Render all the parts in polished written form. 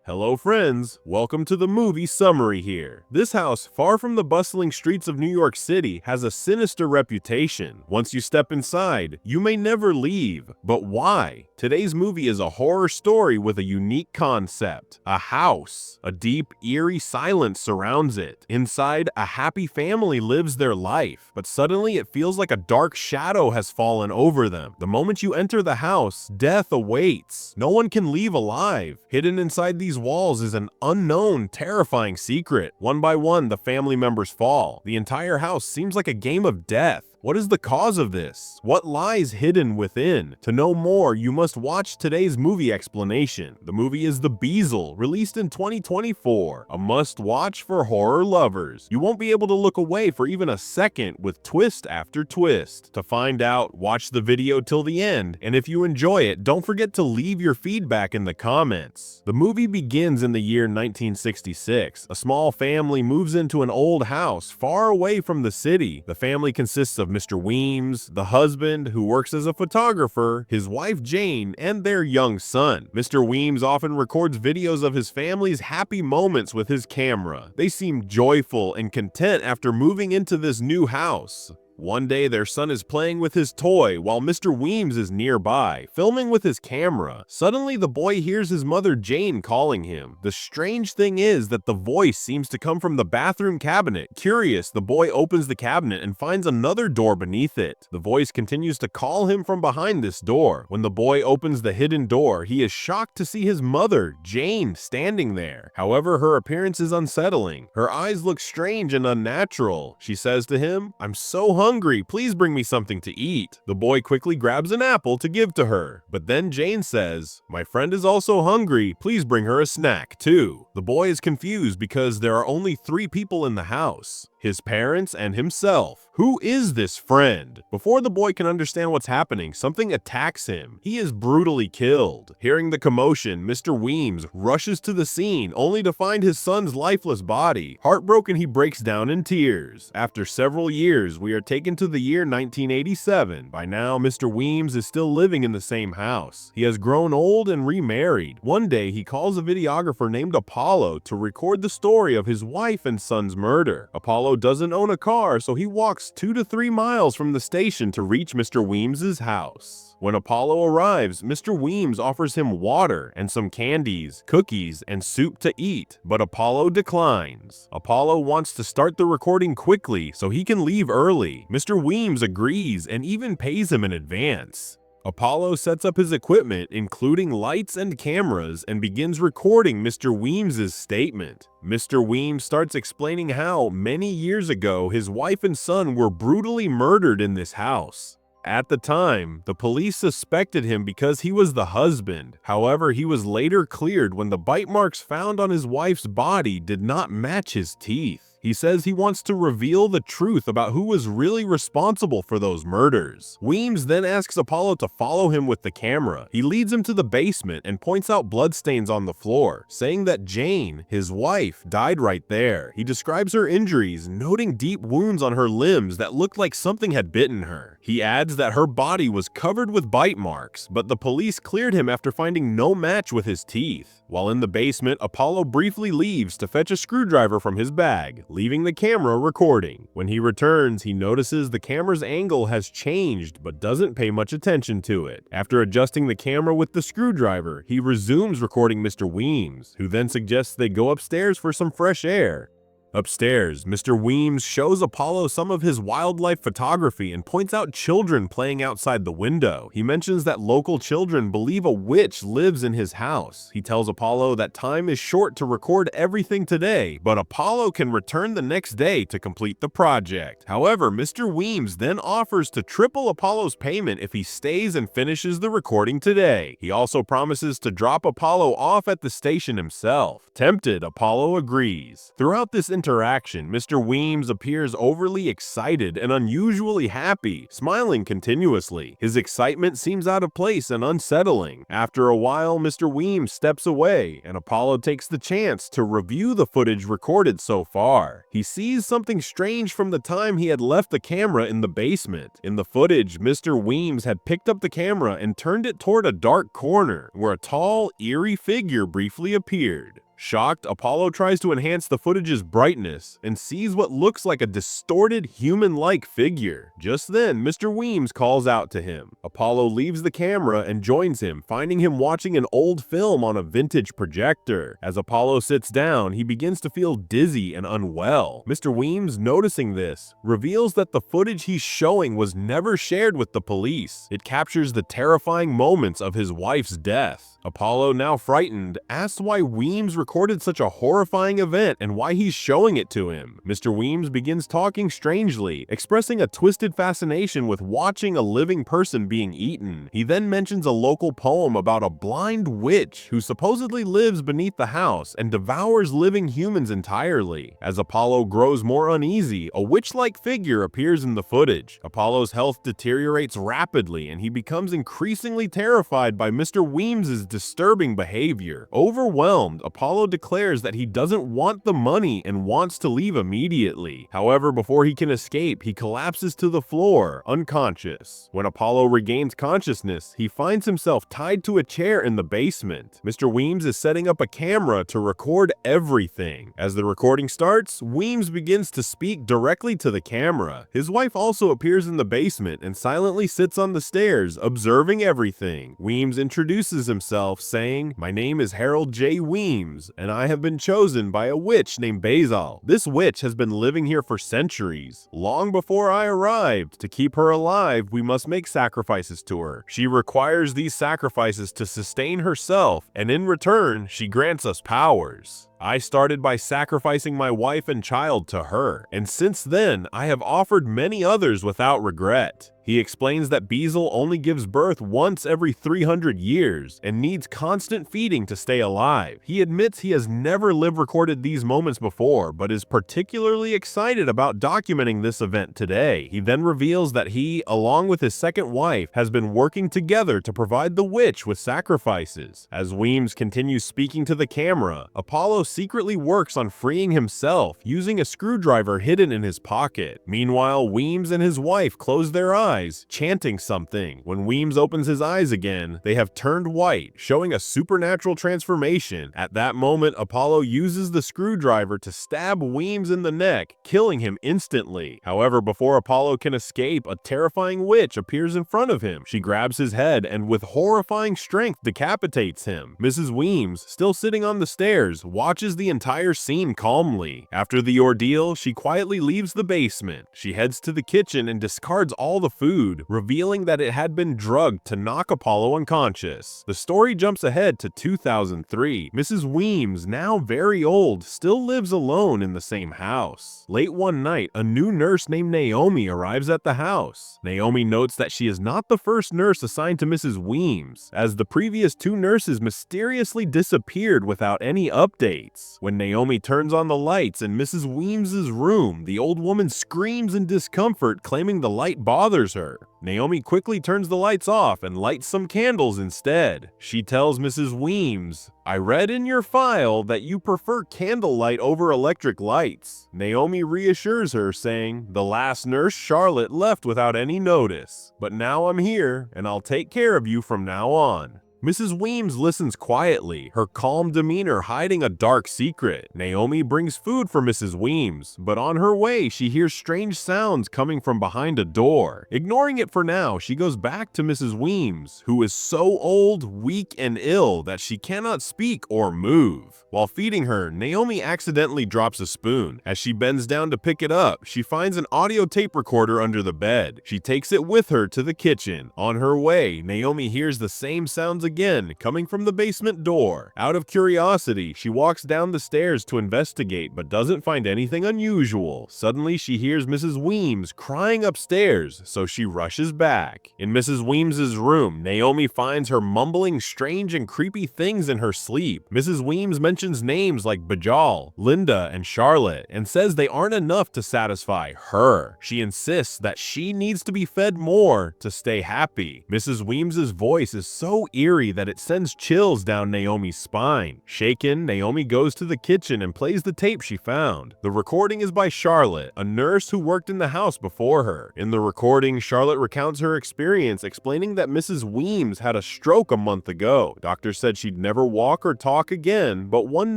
Hello friends, welcome to the movie summary here. This house, far from the bustling streets of New York City, has a sinister reputation. Once you step inside, you may never leave. But why? Today's movie is a horror story with a unique concept. A house. A deep, eerie silence surrounds it. Inside, a happy family lives their life, but suddenly it feels like a dark shadow has fallen over them. The moment you enter the house, death awaits. No one can leave alive. Hidden inside these walls is an unknown, terrifying secret. One by one, the family members fall. The entire house seems like a game of death. What is the cause of this? What lies hidden within? To know more, you must watch today's movie explanation. The movie is The Beezel, released in 2024. A must-watch for horror lovers. You won't be able to look away for even a second with twist after twist. To find out, watch the video till the end, and if you enjoy it, don't forget to leave your feedback in the comments. The movie begins in the year 1966. A small family moves into an old house far away from the city. The family consists of Mr. Weems, the husband, who works as a photographer, his wife Jane, and their young son. Mr. Weems often records videos of his family's happy moments with his camera. They seem joyful and content after moving into this new house. One day, their son is playing with his toy while Mr. Weems is nearby, filming with his camera. Suddenly, the boy hears his mother Jane calling him. The strange thing is that the voice seems to come from the bathroom cabinet. Curious, the boy opens the cabinet and finds another door beneath it. The voice continues to call him from behind this door. When the boy opens the hidden door, he is shocked to see his mother, Jane, standing there. However, her appearance is unsettling. Her eyes look strange and unnatural. She says to him, "I'm so hungry, please bring me something to eat." The boy quickly grabs an apple to give to her, but then Jane says, "My friend is also hungry, please bring her a snack too." The boy is confused because there are only 3 people in the house: his parents and himself. Who is this friend? Before the boy can understand what's happening, something attacks him. He is brutally killed. Hearing the commotion, Mr. Weems rushes to the scene only to find his son's lifeless body. Heartbroken, he breaks down in tears. After several years, we are taken to the year 1987. By now, Mr. Weems is still living in the same house. He has grown old and remarried. One day, he calls a videographer named Apollo to record the story of his wife and son's murder. Apollo doesn't own a car, so he walks 2 to 3 miles from the station to reach Mr. Weems' house. When Apollo arrives, Mr. Weems offers him water and some candies, cookies, and soup to eat, but Apollo declines. Apollo wants to start the recording quickly so he can leave early. Mr. Weems agrees and even pays him in advance. Apollo sets up his equipment, including lights and cameras, and begins recording Mr. Weems' statement. Mr. Weems starts explaining how, many years ago, his wife and son were brutally murdered in this house. At the time, the police suspected him because he was the husband. However, he was later cleared when the bite marks found on his wife's body did not match his teeth. He says he wants to reveal the truth about who was really responsible for those murders. Weems then asks Apollo to follow him with the camera. He leads him to the basement and points out bloodstains on the floor, saying that Jane, his wife, died right there. He describes her injuries, noting deep wounds on her limbs that looked like something had bitten her. He adds that her body was covered with bite marks, but the police cleared him after finding no match with his teeth. While in the basement, Apollo briefly leaves to fetch a screwdriver from his bag, leaving the camera recording. When he returns, he notices the camera's angle has changed but doesn't pay much attention to it. After adjusting the camera with the screwdriver, he resumes recording Mr. Weems, who then suggests they go upstairs for some fresh air. Upstairs, Mr. Weems shows Apollo some of his wildlife photography and points out children playing outside the window. He mentions that local children believe a witch lives in his house. He tells Apollo that time is short to record everything today, but Apollo can return the next day to complete the project. However, Mr. Weems then offers to triple Apollo's payment if he stays and finishes the recording today. He also promises to drop Apollo off at the station himself. Tempted, Apollo agrees. Throughout this interaction, Mr. Weems appears overly excited and unusually happy, smiling continuously. His excitement seems out of place and unsettling. After a while, Mr. Weems steps away, and Apollo takes the chance to review the footage recorded so far. He sees something strange from the time he had left the camera in the basement. In the footage, Mr. Weems had picked up the camera and turned it toward a dark corner, where a tall, eerie figure briefly appeared. Shocked, Apollo tries to enhance the footage's brightness and sees what looks like a distorted, human-like figure. Just then, Mr. Weems calls out to him. Apollo leaves the camera and joins him, finding him watching an old film on a vintage projector. As Apollo sits down, he begins to feel dizzy and unwell. Mr. Weems, noticing this, reveals that the footage he's showing was never shared with the police. It captures the terrifying moments of his wife's death. Apollo, now frightened, asks why Weems recorded such a horrifying event and why he's showing it to him. Mr. Weems begins talking strangely, expressing a twisted fascination with watching a living person being eaten. He then mentions a local poem about a blind witch who supposedly lives beneath the house and devours living humans entirely. As Apollo grows more uneasy, a witch-like figure appears in the footage. Apollo's health deteriorates rapidly and he becomes increasingly terrified by Mr. Weems's disturbing behavior. Overwhelmed, Apollo declares that he doesn't want the money and wants to leave immediately. However, before he can escape, he collapses to the floor, unconscious. When Apollo regains consciousness, he finds himself tied to a chair in the basement. Mr. Weems is setting up a camera to record everything. As the recording starts, Weems begins to speak directly to the camera. His wife also appears in the basement and silently sits on the stairs, observing everything. Weems introduces himself, saying, "My name is Harold J. Weems, and I have been chosen by a witch named Beezel. This witch has been living here for centuries, long before I arrived. To keep her alive, we must make sacrifices to her. She requires these sacrifices to sustain herself, and in return, she grants us powers. I started by sacrificing my wife and child to her, and since then, I have offered many others without regret." He explains that Beezel only gives birth once every 300 years and needs constant feeding to stay alive. He admits he has never recorded these moments before, but is particularly excited about documenting this event today. He then reveals that he, along with his second wife, has been working together to provide the witch with sacrifices. As Weems continues speaking to the camera, Apollo secretly works on freeing himself using a screwdriver hidden in his pocket. Meanwhile, Weems and his wife close their eyes, chanting something. When Weems opens his eyes again, they have turned white, showing a supernatural transformation. At that moment, Apollo uses the screwdriver to stab Weems in the neck, killing him instantly. However, before Apollo can escape, a terrifying witch appears in front of him. She grabs his head and with horrifying strength decapitates him. Mrs. Weems, still sitting on the stairs, watches the entire scene calmly. After the ordeal, she quietly leaves the basement. She heads to the kitchen and discards all the food, revealing that it had been drugged to knock Apollo unconscious. The story jumps ahead to 2003. Mrs. Weems, now very old, still lives alone in the same house. Late one night, a new nurse named Naomi arrives at the house. Naomi notes that she is not the first nurse assigned to Mrs. Weems, as the previous two nurses mysteriously disappeared without any updates. When Naomi turns on the lights in Mrs. Weems's room, the old woman screams in discomfort, claiming the light bothers her. Naomi quickly turns the lights off and lights some candles instead. She tells Mrs. Weems, "I read in your file that you prefer candlelight over electric lights." Naomi reassures her, saying, "The last nurse, Charlotte, left without any notice, but now I'm here and I'll take care of you from now on." Mrs. Weems listens quietly, her calm demeanor hiding a dark secret. Naomi brings food for Mrs. Weems, but on her way, she hears strange sounds coming from behind a door. Ignoring it for now, she goes back to Mrs. Weems, who is so old, weak, and ill that she cannot speak or move. While feeding her, Naomi accidentally drops a spoon. As she bends down to pick it up, she finds an audio tape recorder under the bed. She takes it with her to the kitchen. On her way, Naomi hears the same sounds again, coming from the basement door. Out of curiosity, she walks down the stairs to investigate but doesn't find anything unusual. Suddenly, she hears Mrs. Weems crying upstairs, so she rushes back. In Mrs. Weems's room, Naomi finds her mumbling strange and creepy things in her sleep. Mrs. Weems mentions names like Beezel, Linda, and Charlotte, and says they aren't enough to satisfy her. She insists that she needs to be fed more to stay happy. Mrs. Weems's voice is so eerie that it sends chills down Naomi's spine. Shaken, Naomi goes to the kitchen and plays the tape she found. The recording is by Charlotte, a nurse who worked in the house before her. In the recording, Charlotte recounts her experience, explaining that Mrs. Weems had a stroke a month ago. Doctors said she'd never walk or talk again, but one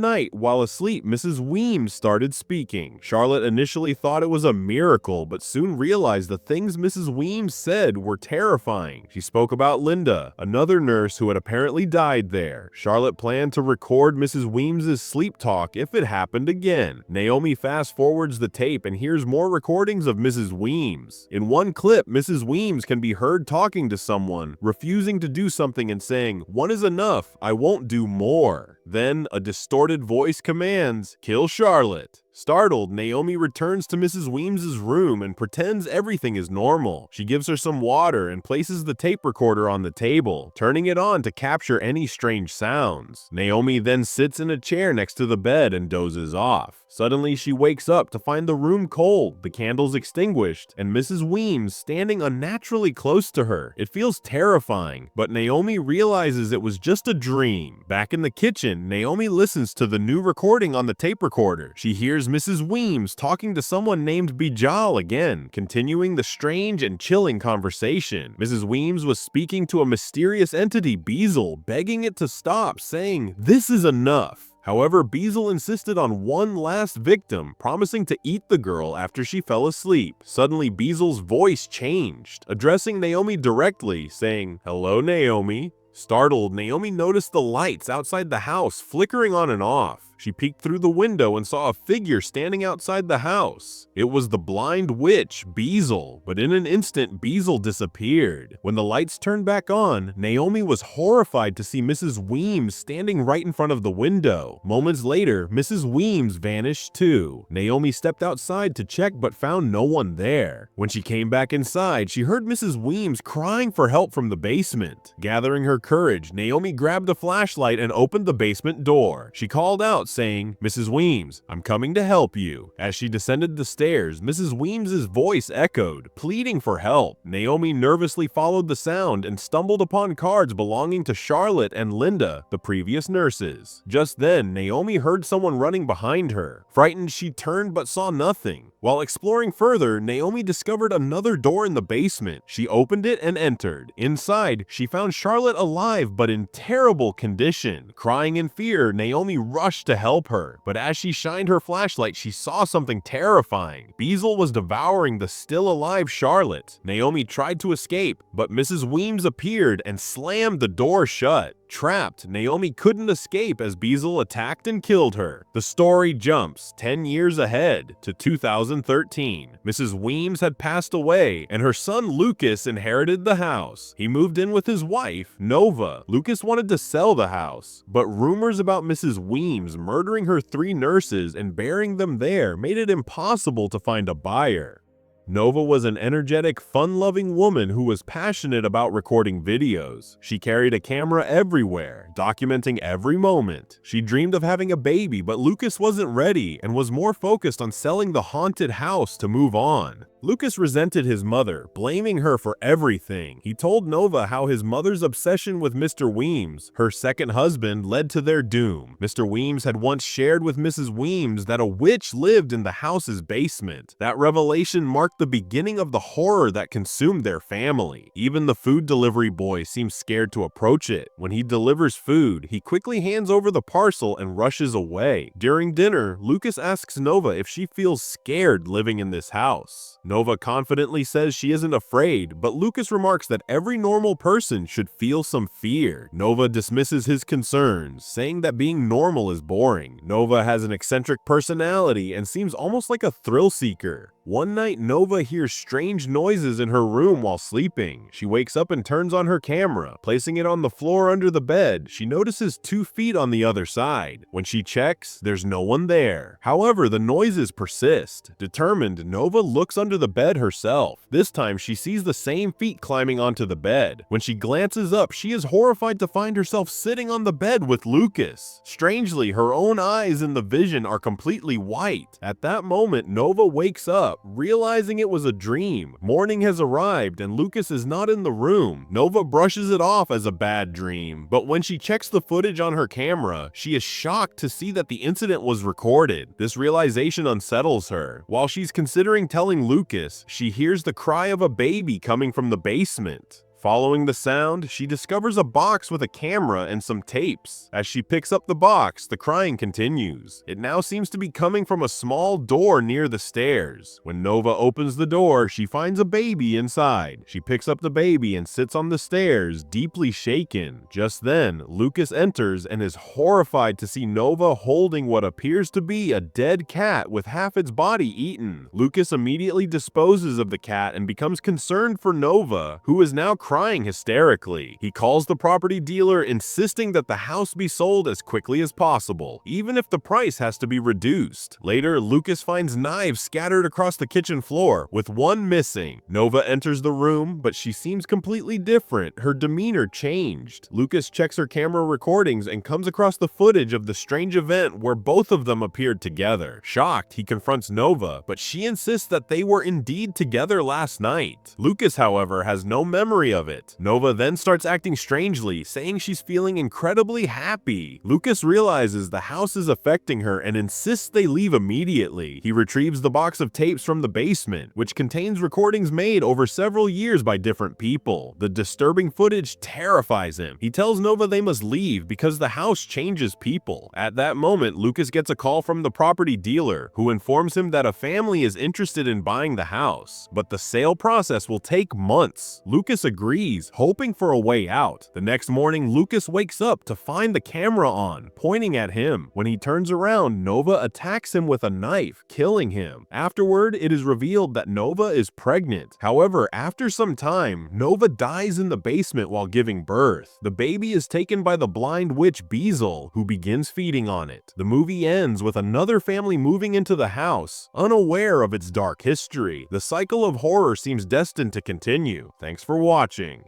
night, while asleep, Mrs. Weems started speaking. Charlotte initially thought it was a miracle, but soon realized the things Mrs. Weems said were terrifying. She spoke about Linda, another nurse who had apparently died there. Charlotte planned to record Mrs. Weems's sleep talk if it happened again. Naomi fast forwards the tape and hears more recordings of Mrs. Weems. In one clip, Mrs. Weems can be heard talking to someone, refusing to do something and saying, "One is enough, I won't do more." Then a distorted voice commands, "Kill Charlotte." Startled, Naomi returns to Mrs. Weems's room and pretends everything is normal. She gives her some water and places the tape recorder on the table, turning it on to capture any strange sounds. Naomi then sits in a chair next to the bed and dozes off. Suddenly, she wakes up to find the room cold, the candles extinguished, and Mrs. Weems standing unnaturally close to her. It feels terrifying, but Naomi realizes it was just a dream. Back in the kitchen, Naomi listens to the new recording on the tape recorder. She hears Mrs. Weems talking to someone named Beezel again, continuing the strange and chilling conversation. Mrs. Weems was speaking to a mysterious entity, Beezel, begging it to stop, saying, "This is enough." However, Beezel insisted on one last victim, promising to eat the girl after she fell asleep. Suddenly, Beezel's voice changed, addressing Naomi directly, saying, "Hello, Naomi." Startled, Naomi noticed the lights outside the house flickering on and off. She peeked through the window and saw a figure standing outside the house. It was the blind witch, Beezel, but in an instant, Beezel disappeared. When the lights turned back on, Naomi was horrified to see Mrs. Weems standing right in front of the window. Moments later, Mrs. Weems vanished too. Naomi stepped outside to check but found no one there. When she came back inside, she heard Mrs. Weems crying for help from the basement. Gathering her courage, Naomi grabbed a flashlight and opened the basement door. She called out, saying, "Mrs. Weems, I'm coming to help you." As she descended the stairs, Mrs. Weems's voice echoed, pleading for help. Naomi nervously followed the sound and stumbled upon cards belonging to Charlotte and Linda, the previous nurses. Just then, Naomi heard someone running behind her. Frightened, she turned but saw nothing. While exploring further, Naomi discovered another door in the basement. She opened it and entered. Inside, she found Charlotte alive but in terrible condition. Crying in fear, Naomi rushed to help her, but as she shined her flashlight, she saw something terrifying. Beezel was devouring the still-alive Charlotte. Naomi tried to escape, but Mrs. Weems appeared and slammed the door shut. Trapped, Naomi couldn't escape as Beezel attacked and killed her. The story jumps 10 years ahead to 2013. Mrs. Weems had passed away, and her son Lucas inherited the house. He moved in with his wife, Nova. Lucas wanted to sell the house, but rumors about Mrs. Weems murdering her 3 nurses and burying them there made it impossible to find a buyer. Nova was an energetic, fun-loving woman who was passionate about recording videos. She carried a camera everywhere, documenting every moment. She dreamed of having a baby, but Lucas wasn't ready and was more focused on selling the haunted house to move on. Lucas resented his mother, blaming her for everything. He told Nova how his mother's obsession with Mr. Weems, her second husband, led to their doom. Mr. Weems had once shared with Mrs. Weems that a witch lived in the house's basement. That revelation marked the beginning of the horror that consumed their family. Even the food delivery boy seems scared to approach it. When he delivers food, he quickly hands over the parcel and rushes away. During dinner, Lucas asks Nova if she feels scared living in this house. Nova confidently says she isn't afraid, but Lucas remarks that every normal person should feel some fear. Nova dismisses his concerns, saying that being normal is boring. Nova has an eccentric personality and seems almost like a thrill seeker. One night, Nova hears strange noises in her room while sleeping. She wakes up and turns on her camera. Placing it on the floor under the bed, she notices 2 feet on the other side. When she checks, there's no one there. However, the noises persist. Determined, Nova looks under the bed herself. This time, she sees the same feet climbing onto the bed. When she glances up, she is horrified to find herself sitting on the bed with Lucas. Strangely, her own eyes in the vision are completely white. At that moment, Nova wakes up, realizing it was a dream. Morning has arrived and Lucas is not in the room. Nova brushes it off as a bad dream, but when she checks the footage on her camera, she is shocked to see that the incident was recorded. This realization unsettles her. While she's considering telling Lucas, she hears the cry of a baby coming from the basement. Following the sound, she discovers a box with a camera and some tapes. As she picks up the box, the crying continues. It now seems to be coming from a small door near the stairs. When Nova opens the door, she finds a baby inside. She picks up the baby and sits on the stairs, deeply shaken. Just then, Lucas enters and is horrified to see Nova holding what appears to be a dead cat with half its body eaten. Lucas immediately disposes of the cat and becomes concerned for Nova, who is now crying hysterically. He calls the property dealer, insisting that the house be sold as quickly as possible, even if the price has to be reduced. Later, Lucas finds knives scattered across the kitchen floor, with one missing. Nova enters the room, but she seems completely different. Her demeanor changed. Lucas checks her camera recordings and comes across the footage of the strange event where both of them appeared together. Shocked, he confronts Nova, but she insists that they were indeed together last night. Lucas, however, has no memory of it. Nova then starts acting strangely, saying she's feeling incredibly happy. Lucas realizes the house is affecting her and insists they leave immediately. He retrieves the box of tapes from the basement, which contains recordings made over several years by different people. The disturbing footage terrifies him. He tells Nova they must leave because the house changes people. At that moment, Lucas gets a call from the property dealer, who informs him that a family is interested in buying the house, but the sale process will take months. Lucas agrees, hoping for a way out. The next morning, Lucas wakes up to find the camera on, pointing at him. When he turns around, Nova attacks him with a knife, killing him. Afterward, it is revealed that Nova is pregnant. However, after some time, Nova dies in the basement while giving birth. The baby is taken by the blind witch Beezel, who begins feeding on it. The movie ends with another family moving into the house, unaware of its dark history. The cycle of horror seems destined to continue. Thanks for watching.